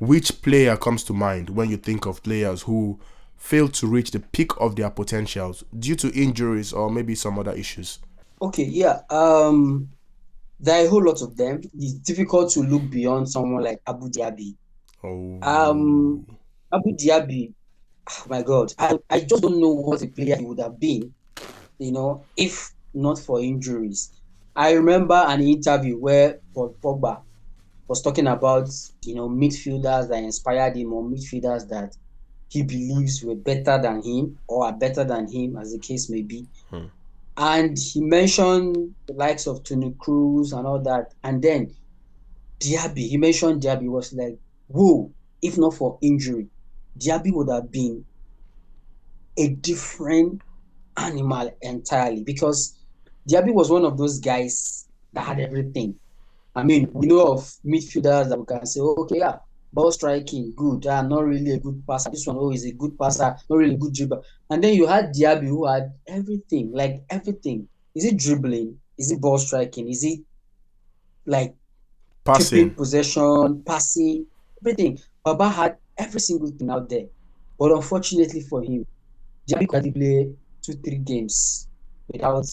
which player comes to mind when you think of players who failed to reach the peak of their potentials due to injuries or maybe some other issues? Okay, yeah. There are a whole lot of them. It's difficult to look beyond someone like Abu Dhabi. Oh, Um, Abu Dhabi, oh my God, I just don't know what a player he would have been, if not for injuries. I remember an interview where Paul Pogba was talking about, midfielders that inspired him or midfielders that he believes were better than him or are better than him, as the case may be. And he mentioned the likes of Toni Kroos and all that. And then he mentioned Diaby was like, whoa, if not for injury, Diaby would have been a different animal entirely because Diaby was one of those guys that had everything. I mean, we know of midfielders that we can say, oh, okay, yeah, ball striking, good. Not really a good passer. This one, oh, is a good passer, not really a good dribbler. And then you had Diaby who had everything, like everything. Is it dribbling? Is it ball striking? Is it like keeping passing. possession, passing, everything? Baba had every single thing out there. But unfortunately for him, Diaby could play 2, 3 games without,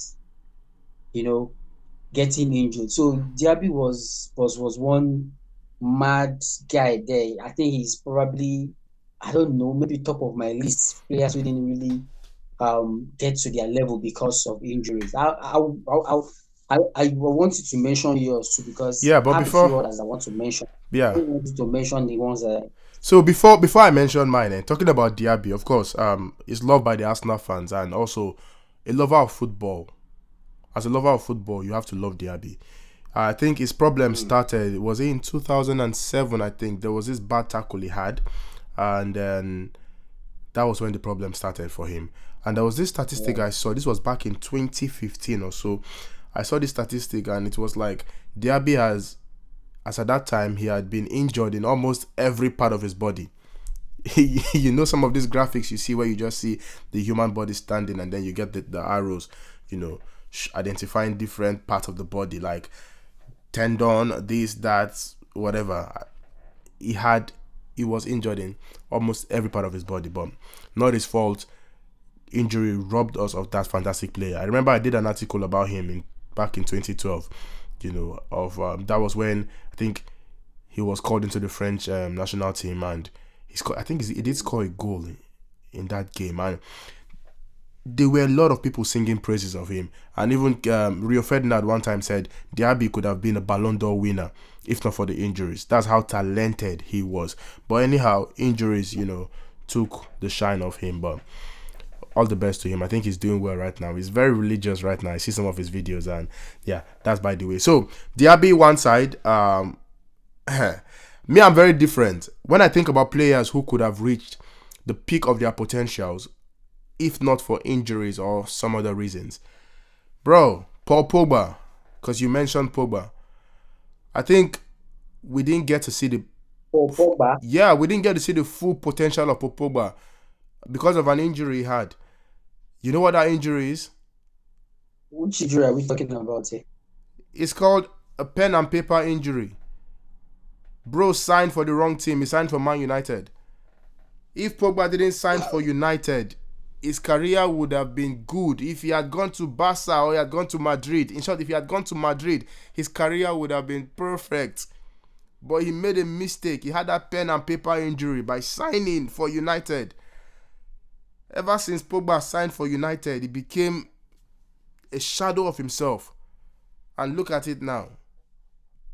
you know, getting injured. So Diaby was one mad guy there. I think he's probably, I don't know, maybe top of my list players who didn't really get to their level because of injuries. I wanted to mention yours too because Yeah, I but have a few before, others I want to mention. I yeah. wanted to mention the ones that So before I mention mine, talking about Diaby, of course, is loved by the Arsenal fans and also a lover of football. As a lover of football, you have to love Diaby. I think his problem mm, started, was in 2007, I think. There was this bad tackle he had, and then that was when the problem started for him. And there was this statistic yeah, I saw, this was back in 2015 or so. I saw this statistic and it was like Diaby has, as at that time, he had been injured in almost every part of his body. You know, some of these graphics you see where you just see the human body standing and then you get the arrows, you know, identifying different parts of the body like tendon, this, that, whatever. He had, he was injured in almost every part of his body, but not his fault. Injury robbed us of that fantastic player. I remember I did an article about him back in 2012. You know, of that was when I think he was called into the French national team, and I think he did score a goal in that game, and there were a lot of people singing praises of him. And even Rio Ferdinand one time said Diaby could have been a Ballon d'Or winner if not for the injuries. That's how talented he was. But anyhow, injuries, you know, took the shine off him. But all the best to him. I think he's doing well right now. He's very religious right now. I see some of his videos, and yeah, that's by the way. So Diaby one side, me, I'm very different. When I think about players who could have reached the peak of their potentials, if not for injuries or some other reasons, bro, Paul Pogba, because you mentioned Pogba. I think we didn't get to see the for Pogba. yeah, we didn't get to see the full potential of Paul Pogba because of an injury he had. You know what that injury is? Which injury are we talking about here? It's called a pen and paper injury. Bro signed for the wrong team. He signed for Man United. If Pogba didn't sign for United, his career would have been good. If he had gone to Barca or he had gone to Madrid, in short, if he had gone to Madrid, his career would have been perfect. But he made a mistake. He had that pen and paper injury by signing for United. Ever since Pogba signed for United, he became a shadow of himself. And look at it now.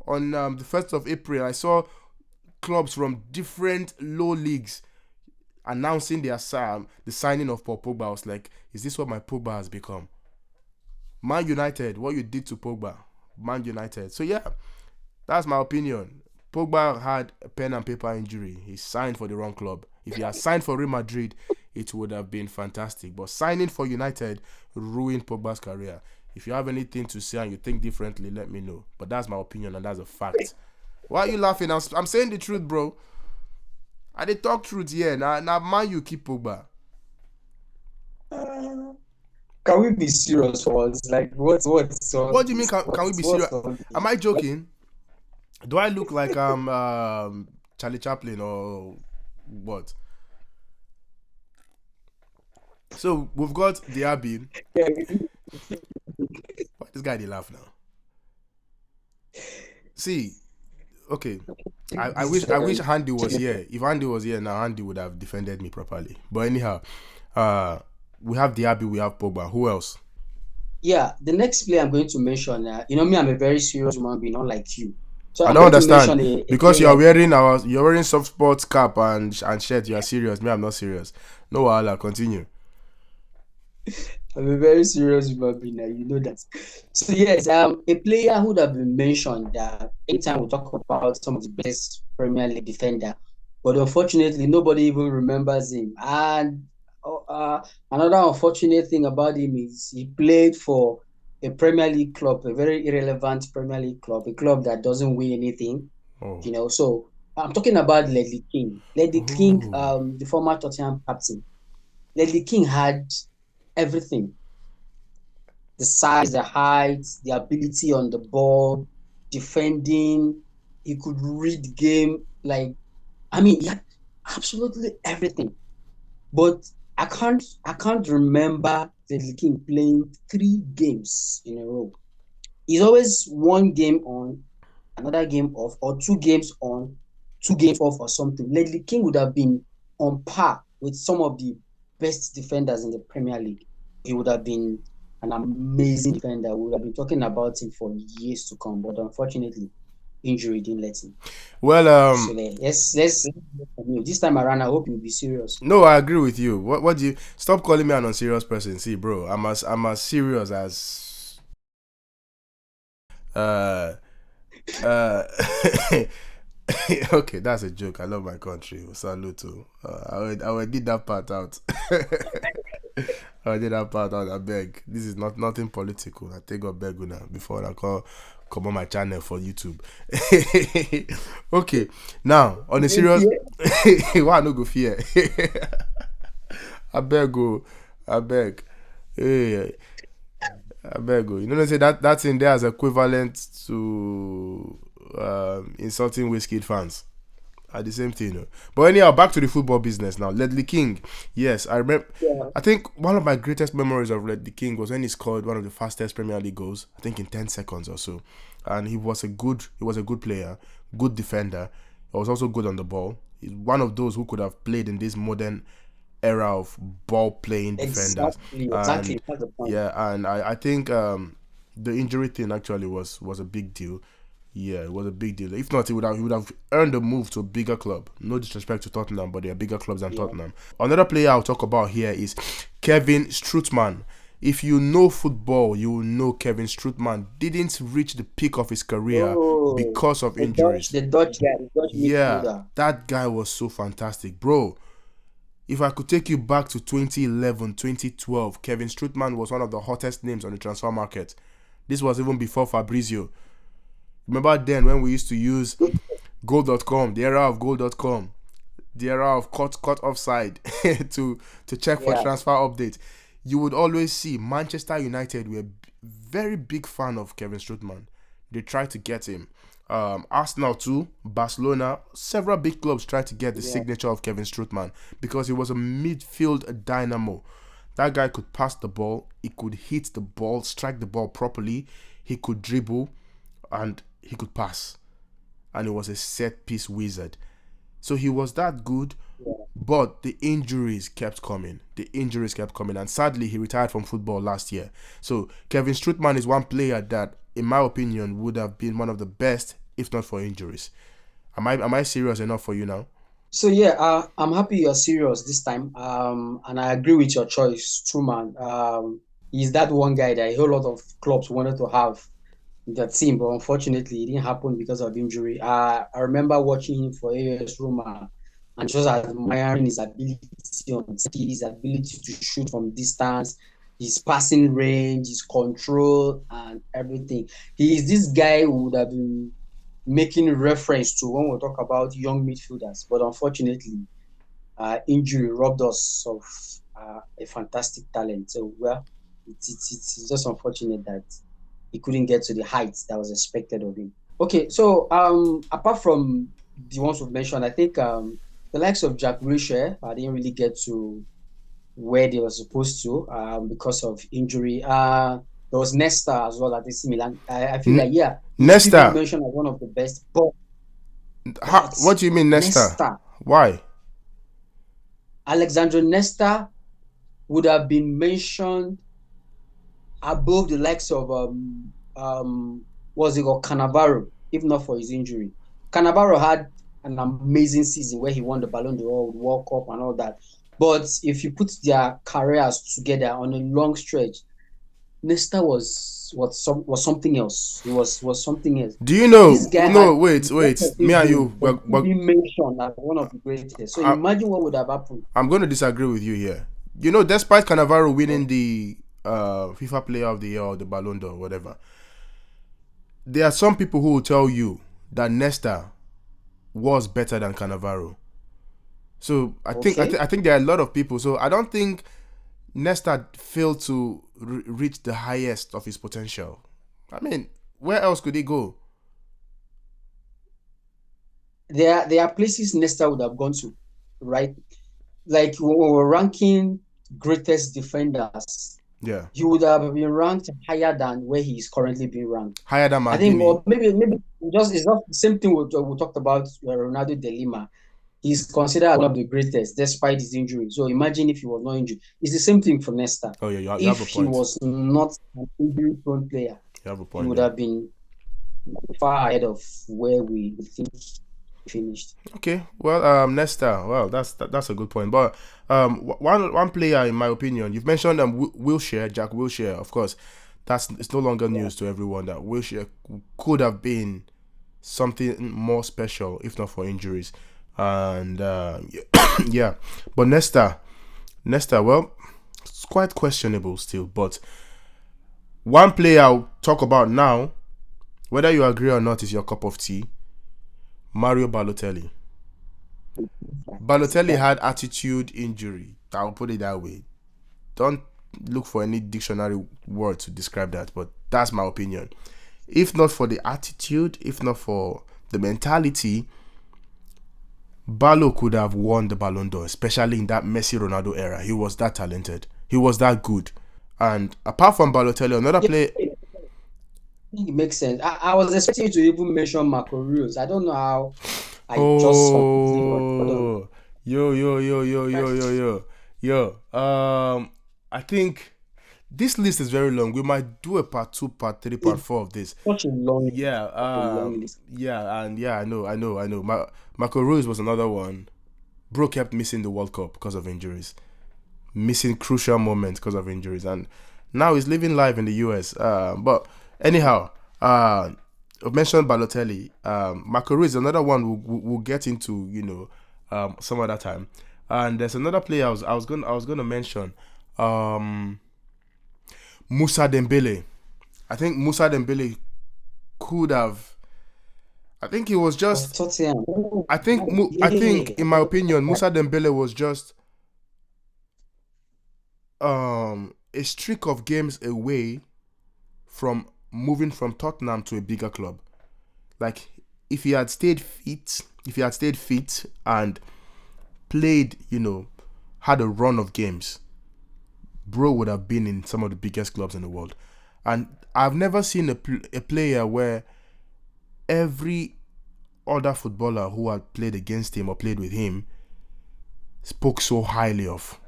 On the 1st of April, I saw clubs from different low leagues announcing the signing of Paul Pogba. I was like, is this what my Pogba has become? Man United, what you did to Pogba. Man United. So yeah, that's my opinion. Pogba had a pen and paper injury. He signed for the wrong club. If he had signed for Real Madrid, it would have been fantastic. But signing for United ruined Pogba's career. If you have anything to say and you think differently, let me know. But that's my opinion and that's a fact. Why are you laughing? I'm saying the truth, bro. I did talk truth here. Now man, you keep Pogba. Can we be serious for once? Like, what's all What do you mean? this? Can we be serious? What's all Am this? I joking? Do I look like I'm Charlie Chaplin or what? So we've got the Abbey. Yeah, Why this guy they laugh now? See, okay. I wish this Andy was here. If Andy was here now, Andy would have defended me properly. But anyhow, uh, we have Diaby, we have Pogba. Who else? yeah, the next player I'm going to mention, you know me, I'm a very serious human being, unlike you. So I I'm don't going to understand mention a because player. you're wearing soft sports cap and shirt. You are serious. Me, I'm not serious. No, wahala. Continue. I'm a very serious human being, and you know that. So yes, a player who would have been mentioned anytime we talk about some of the best Premier League defender, but unfortunately nobody even remembers him. And another unfortunate thing about him is he played for a Premier League club, a very irrelevant Premier League club, a club that doesn't win anything. Oh, You know, so I'm talking about Ledley King. Ledley King, oh, the former Tottenham captain. Ledley King had everything: the size, the height, the ability on the ball, defending. He could read the game. Like, I mean, he had absolutely everything. But I can't remember the King playing 3 games in a row. He's always one game on, another game off, or 2 games on, 2 games off, or something. Ledley King would have been on par with some of the best defenders in the Premier League. He would have been an amazing defender. We would have been talking about him for years to come, but unfortunately, injury didn't let him. well, So let's this time around. I hope you'll be serious. no, I agree with you. What do you stop calling me an unserious person? See, bro, I'm as serious as uh uh. Okay, that's a joke. I love my country. Salute to. I will did that part out. I did that part out. I beg. This is nothing political. I take a beg now before I come on my channel for YouTube. Okay, now on a serious. Why I no go fear? I beg go. I beg. Hey, I beg go. You know they say that in there as equivalent to insulting Wizkid fans. Are the same thing. But anyhow, back to the football business now. Ledley King. Yes, I remember. Yeah. I think one of my greatest memories of Ledley King was when he scored one of the fastest Premier League goals. I think in 10 seconds or so. And he was a good player, good defender. He was also good on the ball. He's one of those who could have played in this modern era of ball playing defenders. Exactly. And That's the point. yeah, and I think the injury thing actually was a big deal. Yeah, it was a big deal. If not, he would have earned a move to a bigger club. No disrespect to Tottenham, but they are bigger clubs than Yeah. Tottenham. Another player I'll talk about here is Kevin Strootman. If you know football, you will know Kevin Strootman didn't reach the peak of his career Oh, because of injuries. The Dutch guy, the Dutch Yeah, midfielder. that guy was so fantastic, bro. If I could take you back to 2011, 2012, Kevin Strootman was one of the hottest names on the transfer market. This was even before Fabrizio. Remember then when we used to use goal.com, the era of goal.com, the era of cut offside to check for Yeah. transfer updates. You would always see Manchester United were very big fan of Kevin Strootman. They tried to get him. Arsenal too, Barcelona, several big clubs tried to get the Yeah. signature of Kevin Strootman because he was a midfield dynamo. That guy could pass the ball, he could hit the ball, strike the ball properly, he could dribble, and he could pass. And he was a set piece wizard. So he was that good, Yeah. but the injuries kept coming. And sadly, he retired from football last year. So Kevin Strootman is one player that, in my opinion, would have been one of the best if not for injuries. Am I serious enough for you now? So yeah, I'm happy you're serious this time. And I agree with your choice, Truman. He's that one guy that a whole lot of clubs wanted to have in their team, but unfortunately, it didn't happen because of injury. I remember watching him for AS Roma and just admiring his ability on skill, his ability to shoot from distance, his passing range, his control, and everything. He is this guy who would have been making reference to when we talk about young midfielders, but unfortunately, injury robbed us of a fantastic talent. So, well, it's just unfortunate that he couldn't get to the heights that was expected of him. Okay, so apart from the ones we've mentioned, I think the likes of Jack Wilshere, I didn't really get to where they were supposed to because of injury. There was Nesta as well at AC Milan. I feel like, N- yeah, he's still being Nesta. mentioned as one of the best, but What do you mean Nesta? Nesta, Why? Alexandre Nesta would have been mentioned above the likes of what's it called, Cannavaro, if not for his injury. Cannavaro had an amazing season where he won the Ballon d'Or, World Cup, and all that. But if you put their careers together on a long stretch, Nesta was something else. He was something else. Do you This know? guy No, had wait, lots wait. of Me and injuries, you, but still being mentioned as one of the greatest. So I, imagine what would have happened. I'm going to disagree with you here. You know, despite Cannavaro winning the FIFA Player of the Year or the Ballon d'Or, whatever, there are some people who will tell you that Nesta was better than Cannavaro. So Okay. I think there are a lot of people. So I don't think Nesta failed to reach the highest of his potential. I mean, where else could he go? There are places Nesta would have gone to, right? Like when we were ranking greatest defenders, Yeah, he would have been ranked higher than where he is currently being ranked. higher than I think, Maldini. or maybe just it's not the same thing we talked about Ronaldo de Lima. He's considered one of the greatest despite his injury. So imagine if he was not injured. It's the same thing for Nesta. Oh yeah, you have a If he point. was not an injury-prone player, You have a he point would there. have been far ahead of where we think he finished. Okay, well, Nesta, well, that's a good point. But one player, in my opinion, you've mentioned Wilshere, Jack Wilshere. Of course, it's no longer Yeah. news to everyone that Wilshere could have been something more special if not for injuries. And yeah, but Nesta, well, it's quite questionable still. But one player I'll talk about now, whether you agree or not, is your cup of tea. Mario Balotelli. Balotelli had attitude injury. I'll put it that way. Don't look for any dictionary word to describe that, but that's my opinion. If not for the attitude, if not for the mentality, Balo could have won the Ballon d'Or, especially in that Messi Ronaldo era. He was that talented. He was that good. And apart from Balotelli, another Yeah, player. I think it makes sense. I was expecting you to even mention Marco Reus. I don't know how I just completely forgot on Oh, yo. I think this list is very long. We might do a part two, part three, part it's four of this. such Yeah, a long list. yeah, and yeah, I know. Marco Reus was another one. Bro kept missing the World Cup because of injuries, missing crucial moments because of injuries, and now he's living life in the US. But anyhow, I've mentioned Balotelli. Marco Reus is another one we'll get into, some other time. And there's another player I was gonna mention, um, Moussa Dembele. I think Moussa Dembele could have. I think he was Of just. Tottenham. Oh, I yeah. think, in my opinion, Moussa Dembele was just a streak of games away from moving from Tottenham to a bigger club. Like, if he had stayed fit and played, had a run of games, bro would have been in some of the biggest clubs in the world. And I've never seen a player where every other footballer who had played against him or played with him spoke so highly of,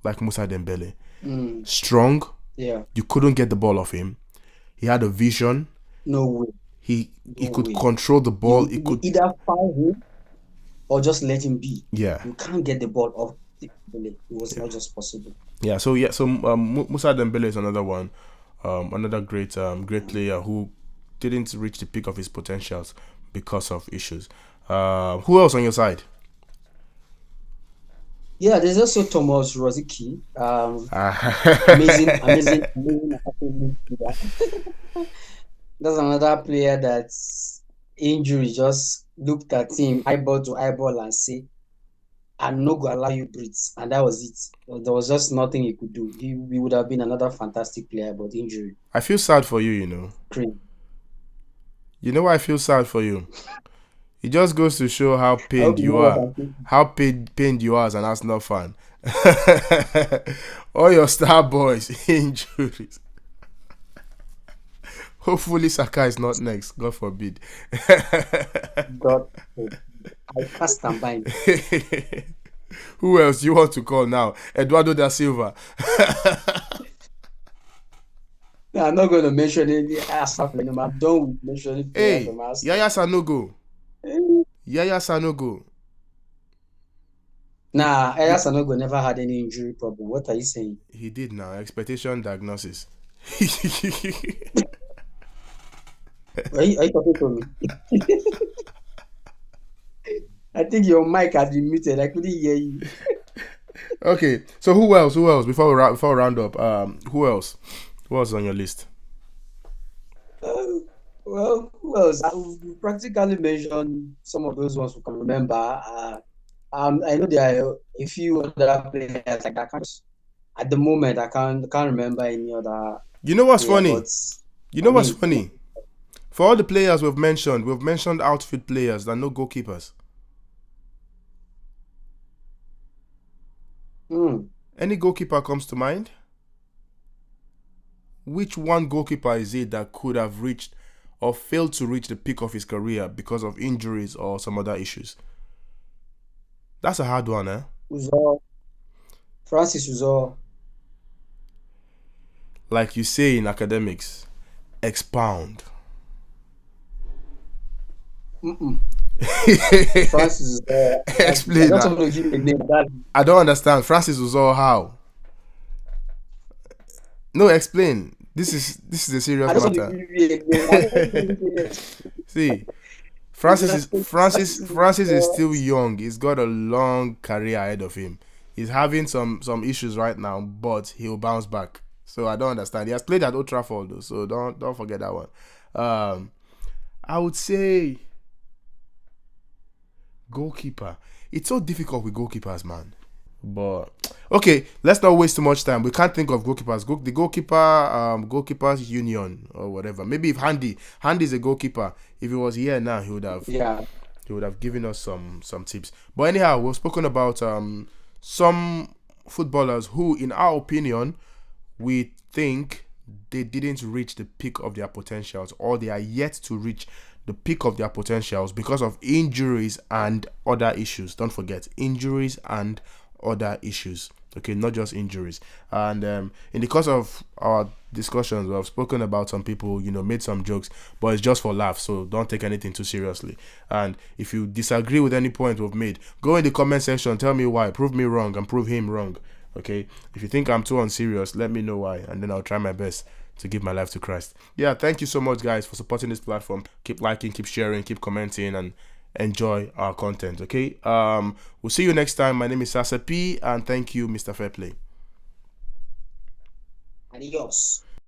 like Moussa Dembele. Mm, Strong, yeah. you couldn't get the ball off him. He had a vision. No way. He No could way. control the ball. He You could, either foul him or just let him be. yeah, You can't get the ball off the It was not just possible. yeah. So Moussa Dembele is another one, another great player who didn't reach the peak of his potentials because of issues. Who else on your side? Yeah, there's also Thomas Rosicky. Ah. Amazing attacking midfielder. That's another player that's injury just looked at him eyeball to eyeball and say, "I'm not gonna allow you breathe," and that was it. There was just nothing he could do. He would have been another fantastic player, but injury. I feel sad for you. Cream. You know why I feel sad for you? It just goes to show how I hope pained you you know what are. I'm saying. How pained you are as an Arsenal fan. All your star boys injuries. Hopefully Saka is not next. God forbid. God, I can't stand by. Who else do you want to call now? Eduardo da Silva. No, I'm not going to mention any Arsenal player. I'm done with mentioning players Hey, from Arsenal. Yaya Sanogo. Eh, Yaya Sanogo. Nah, He, Sanogo never had any injury problem. What are you saying? he did now. Expectation diagnosis. Are you talking to me? I think your mic has been muted. I couldn't hear you. Okay, so who else? Who else? Before we round up, who else? Who else is on your list? Uh, well, who else? We practically mentioned some of those ones we can remember. I know there are a few other players like I can't at the moment. I can't remember any other You know what's player, funny? but You I know what's mean, funny? For all the players we've mentioned outfield players that are no goalkeepers. hmm, Any goalkeeper comes to mind? Which one goalkeeper is it that could have reached or failed to reach the peak of his career because of injuries or some other issues? That's a hard one, eh? Uzor, Francis Uzor. Like you say in academics, expound. Mm-mm. Francis Uzor. I Explain don't that. want to give you a name. That I don't understand. Francis was all how? No, explain. This is a serious I don't want to matter. give you a name. I don't want to give you a name. See, Francis Francis is Uzor. still young. He's got a long career ahead of him. He's having some issues right now, but he'll bounce back. So I don't understand. He has played at Old Trafford though, so don't forget that one. Um, I would say goalkeeper. It's so difficult with goalkeepers, man. But okay, let's not waste too much time. We can't think of goalkeepers. The goalkeeper, goalkeepers union or whatever. Maybe if Handy is a goalkeeper. If he was here now, Yeah. he would have given us some tips. But anyhow, we've spoken about some footballers who, in our opinion, we think they didn't reach the peak of their potentials, or they are yet to reach the peak of their potentials because of injuries and other issues. Don't forget, injuries and other issues. Okay, not just injuries. And in the course of our discussions, we have spoken about some people, made some jokes, but it's just for laughs, so don't take anything too seriously. And if you disagree with any point we've made, go in the comment section, tell me why, prove me wrong and prove him wrong. Okay, if you think I'm too unserious, let me know why, and then I'll try my best to give my life to Christ. Yeah, thank you so much, guys, for supporting this platform. Keep liking, keep sharing, keep commenting, and enjoy our content. Okay, we'll see you next time. My name is Sasa P, and thank you, Mr. Fairplay. Adios.